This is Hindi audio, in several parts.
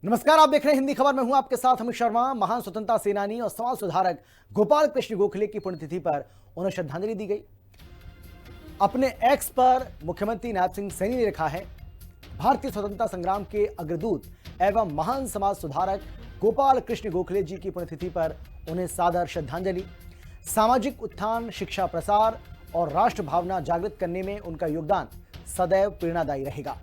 नमस्कार, आप देख रहे हैं हिंदी खबर। मैं हूं आपके साथ अमित शर्मा। महान स्वतंत्रता सेनानी और समाज सुधारक गोपाल कृष्ण गोखले की पुण्यतिथि पर उन्हें श्रद्धांजलि दी गई। अपने एक्स पर मुख्यमंत्री नायब सिंह सैनी ने लिखा है, भारतीय स्वतंत्रता संग्राम के अग्रदूत एवं महान समाज सुधारक गोपाल कृष्ण गोखले जी की पुण्यतिथि पर उन्हें सादर श्रद्धांजलि। सामाजिक उत्थान, शिक्षा प्रसार और राष्ट्र भावना जागृत करने में उनका योगदान सदैव प्रेरणादायी रहेगा।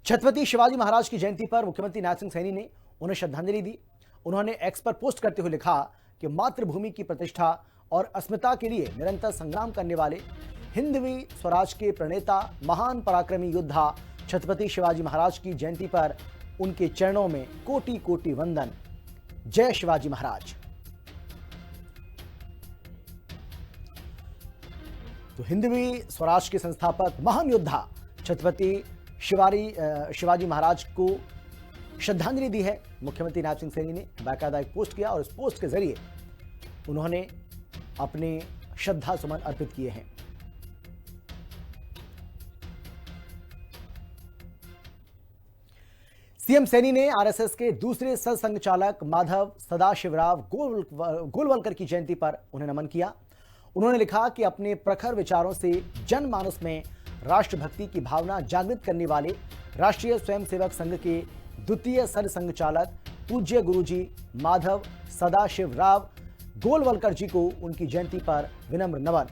छत्रपति शिवाजी महाराज की जयंती पर मुख्यमंत्री नायब सिंह सैनी ने उन्हें श्रद्धांजलि दी। उन्होंने एक्स पर पोस्ट करते हुए लिखा कि मातृभूमि की प्रतिष्ठा और अस्मिता के लिए निरंतर संग्राम करने वाले हिंदवी स्वराज के प्रणेता, महान पराक्रमी योद्धा छत्रपति शिवाजी महाराज की जयंती पर उनके चरणों में कोटि कोटि वंदन। जय शिवाजी महाराज। तो हिंदवी स्वराज के संस्थापक, महान योद्धा छत्रपति शिवाजी महाराज को श्रद्धांजलि दी है मुख्यमंत्री नायब सिंह सैनी ने। बाकायदा एक पोस्ट किया और इस पोस्ट के जरिए उन्होंने अपने श्रद्धा सुमन अर्पित किए हैं। सीएम सैनी ने आरएसएस के दूसरे सरसंघचालक माधव सदाशिवराव गोलवलकर की जयंती पर उन्हें नमन किया। उन्होंने लिखा कि अपने प्रखर विचारों से जनमानस में राष्ट्रभक्ति की भावना जागृत करने वाले राष्ट्रीय स्वयंसेवक संघ के द्वितीय सरसंघचालक पूज्य गुरुजी माधव सदाशिवराव गोलवलकर जी को उनकी जयंती पर विनम्र नमन।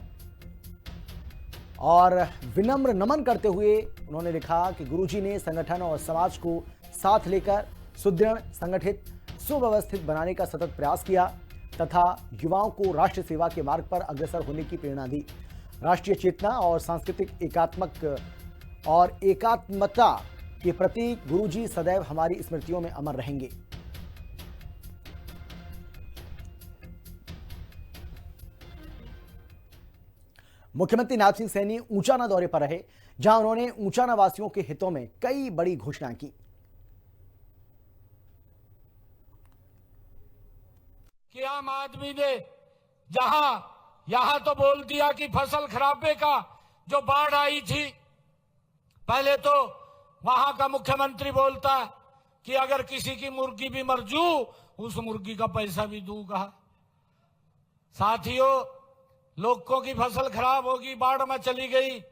और विनम्र नमन करते हुए उन्होंने लिखा कि गुरुजी ने संगठन और समाज को साथ लेकर सुदृढ़, संगठित, सुव्यवस्थित बनाने का सतत प्रयास किया तथा युवाओं को राष्ट्र सेवा के मार्ग पर अग्रसर होने की प्रेरणा दी। राष्ट्रीय चेतना और सांस्कृतिक एकात्मता के प्रति गुरुजी सदैव हमारी स्मृतियों में अमर रहेंगे। मुख्यमंत्री नायब सिंह सैनी ऊंचाना दौरे पर रहे, जहां उन्होंने ऊंचाना वासियों के हितों में कई बड़ी घोषणाएं की। कि आम आदमी ने यहां तो बोल दिया कि फसल खराबे का जो बाढ़ आई थी, पहले तो वहां का मुख्यमंत्री बोलता कि अगर किसी की मुर्गी भी मर जू उस मुर्गी का पैसा भी दूंगा। साथियों, लोगों की फसल खराब होगी, बाढ़ में चली गई,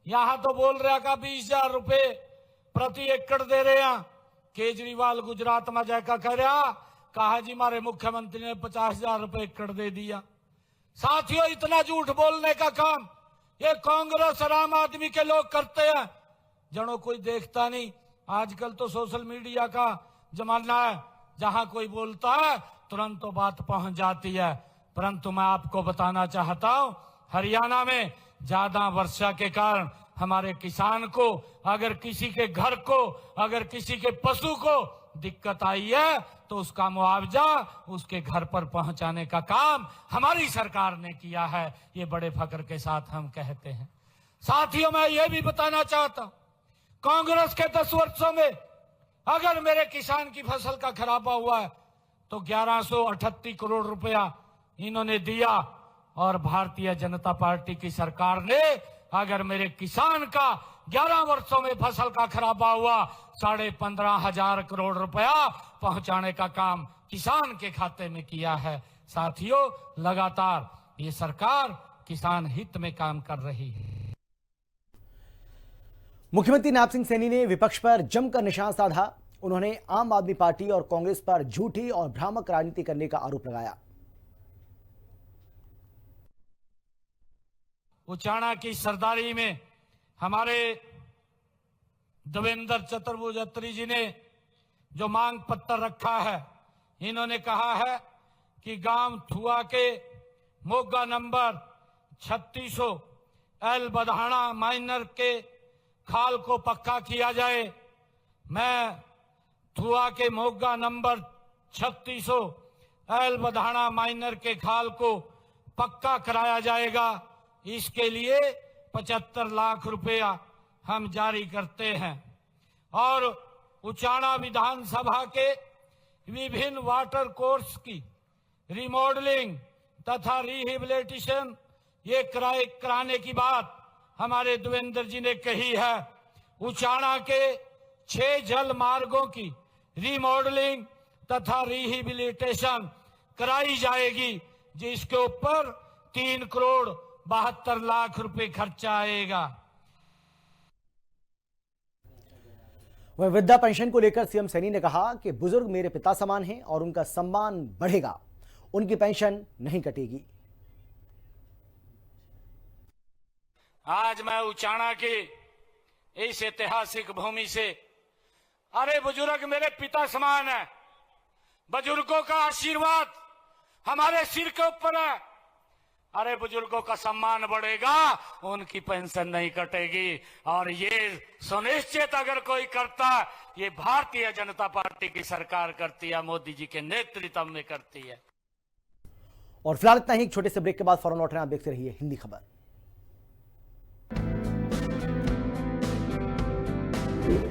यहां तो बोल रहा का 20,000 रुपए प्रति एकड़ दे रहे हैं। केजरीवाल गुजरात में जाकर कह रहा, कहा जी मारे मुख्यमंत्री ने 50,000 रुपए एकड़ दे दिया। साथियों, इतना झूठ बोलने का काम ये कांग्रेस और आम आदमी के लोग करते हैं, जनो कोई देखता नहीं। आजकल तो सोशल मीडिया का जमाना है, जहां कोई बोलता है तुरंत तो बात पहुंच जाती है। परंतु मैं आपको बताना चाहता हूं, हरियाणा में ज्यादा वर्षा के कारण हमारे किसान को, अगर किसी के घर को, अगर किसी के पशु को दिक्कत आई है तो उसका मुआवजा उसके घर पर पहुंचाने का काम हमारी सरकार ने किया है। ये बड़े फख्र के साथ हम कहते हैं। साथियों, मैं ये भी बताना चाहता हूं, कांग्रेस के 10 वर्षों में अगर मेरे किसान की फसल का खराबा हुआ है तो 1138 करोड़ रुपया इन्होंने दिया, और भारतीय जनता पार्टी की सरकार ने अगर मेरे किसान का 11 वर्षों में फसल का खराबा हुआ 15,500 करोड़ रुपया पहुंचाने का काम किसान के खाते में किया है। साथियों, लगातार ये सरकार किसान हित में काम कर रही है। मुख्यमंत्री नायब सिंह सैनी ने विपक्ष पर जमकर निशाना साधा। उन्होंने आम आदमी पार्टी और कांग्रेस पर झूठी और भ्रामक राजनीति करने का आरोप लगाया। उचाना की सरदारी में हमारे देवेंद्र चतुर्वेदी जी ने जो मांग पत्र रखा है, इन्होंने कहा है कि गांव थुआ के मोगा नंबर 3600 एल बधाना माइनर के खाल को पक्का किया जाए। मैं थुआ के मोगा नंबर 3600 एल बधाना माइनर के खाल को पक्का कराया जाएगा। इसके लिए 75 लाख रुपया हम जारी करते हैं। और उचाना विधानसभा के विभिन्न वाटर कोर्स की रिमॉडलिंग तथा रिहेबिलिटेशन ये कराने की बात हमारे देवेंद्र जी ने कही है। उचाणा के 6 जल मार्गों की रीमॉडलिंग तथा रिहेबिलिटेशन कराई जाएगी, जिसके ऊपर 3 करोड़ 72 लाख रुपए खर्चा आएगा। वहीं वृद्धा पेंशन को लेकर सीएम सैनी ने कहा कि बुजुर्ग मेरे पिता समान हैं और उनका सम्मान बढ़ेगा, उनकी पेंशन नहीं कटेगी। आज मैं उचाणा की इस ऐतिहासिक भूमि से, अरे बुजुर्ग मेरे पिता समान है, बुजुर्गों का आशीर्वाद हमारे सिर के ऊपर है। अरे बुजुर्गों का सम्मान बढ़ेगा, उनकी पेंशन नहीं कटेगी। और ये सुनिश्चित अगर कोई करता, ये भारतीय जनता पार्टी की सरकार करती है, मोदी जी के नेतृत्व में करती है। और फिलहाल इतना ही। एक छोटे से ब्रेक के बाद फौरन लौट रहे हैं, आप देखते रहिए हिंदी खबर।